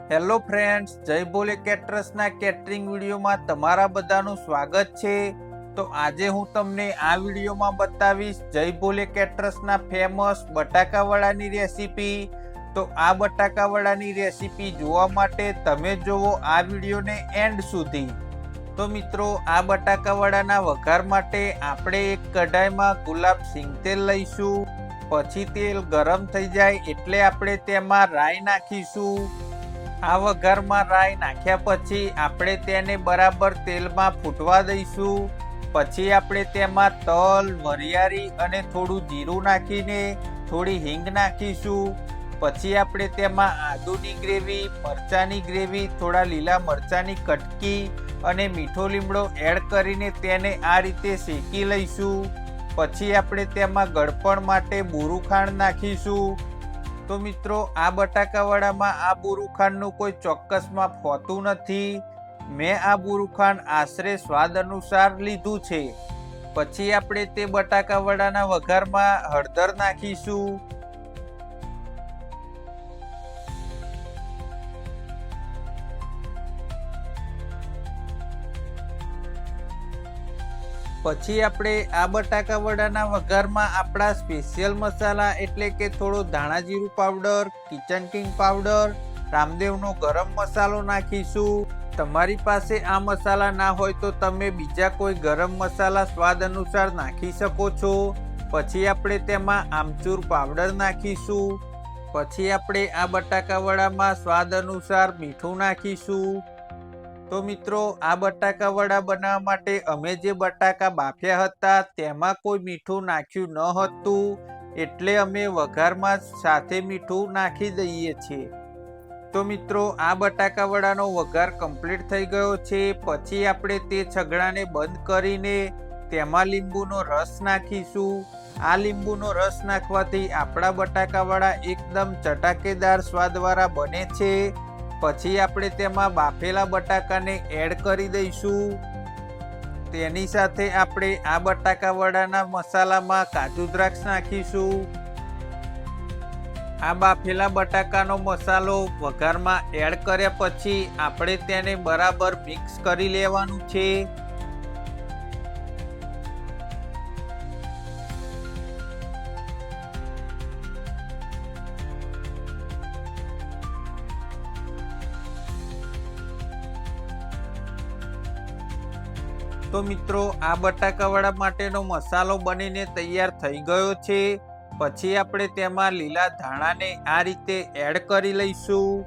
Hello friends, જય બોલે કેટરસના catering વિડીયોમાં તમારા બધાનું સ્વાગત છે. તો આજે હું તમને આ વિડીયોમાં બતાવીશ જય બોલે કેટરસના ફેમસ બટાકાવડાની રેસીપી. તો આ બટાકાવડાની રેસીપી જોવા માટે તમે જોવો આ વિડીયોને એન્ડ સુધી. તો મિત્રો, આ બટાકાવડાના વઘાર માટે આપણે એક કઢાઈમાં ગુલાબ સિંગ તેલ લઈશું. પછી તેલ ગરમ થઈ જાય એટલે આપણે તેમાં રાઈ નાખીશું. આ વઘારમાં રાઈ નાખ્યા પછી આપણે તેને બરાબર તેલમાં ફૂટવા દઈશું. પછી આપણે તેમાં તલ, વરિયાળી અને થોડું જીરું નાખીને થોડી હિંગ નાખીશું. પછી આપણે તેમાં આદુની ગ્રેવી, મરચાંની ગ્રેવી, થોડા લીલા મરચાંની કટકી અને મીઠો લીમડો એડ કરીને તેને આ રીતે શેકી લઈશું. પછી આપણે તેમાં ગળપણ માટે બોરું ખાંડ નાખીશું. તો મિત્રો, આ બટાકાવડામાં આ બોરું ખાંડનું કોઈ ચોક્કસ માપ હોતું નથી. મેં આ બોરું ખાંડ આશરે સ્વાદ અનુસાર લીધું છે. પછી આપણે તે બટાકાવડાના વઘારમાં હળદર નાખીશું. પછી આપણે આ બટાકાવડાના વઘારમાં આપણા સ્પેશિયલ મસાલા એટલે કે થોડો ધાણા જીરું પાવડર, કિચન કિંગ પાવડર, રામદેવનો ગરમ મસાલો નાખીશું. તમારી પાસે આ મસાલા ના હોય તો તમે બીજા કોઈ ગરમ મસાલા સ્વાદ અનુસાર નાખી શકો છો. પછી આપણે તેમાં આમચૂર પાવડર નાખીશું. પછી આપણે આ બટાકાવડામાં સ્વાદ અનુસાર મીઠું નાખીશું. તો મિત્રો, આ બટાકાવડા બનાવવા માટે અમે જે બટાકા બાફ્યા હતા તેમાં કોઈ મીઠું નાખ્યું ન હતું, એટલે અમે વઘારમાં સાથે મીઠું નાખી દઈએ છીએ. તો મિત્રો, આ બટાકાવડાનો વઘાર કમ્પ્લીટ થઈ ગયો છે. પછી આપણે તે છગડાને બંધ કરીને તેમાં લીંબુનો રસ નાખીશું. આ લીંબુનો રસ નાખવાથી આપણા બટાકાવડા એકદમ ચટાકેદાર સ્વાદવાળા બને છે. પછી આપણે તેમાં બાફેલા બટાકાને એડ કરી દઈશું. તેની સાથે આપણે આ બટાકાવડાના મસાલામાં કાજુ દ્રાક્ષ નાખીશું. આ બાફેલા બટાકાનો મસાલો વઘારમાં એડ કર્યા પછી આપણે તેને બરાબર મિક્સ કરી લેવાનું છે. તો મિત્રો, આ બટાકાવડા માટેનો મસાલો બનીને તૈયાર થઈ ગયો છે. પછી આપણે તેમાં લીલા ધાણાને આ રીતે એડ કરી લઈશું.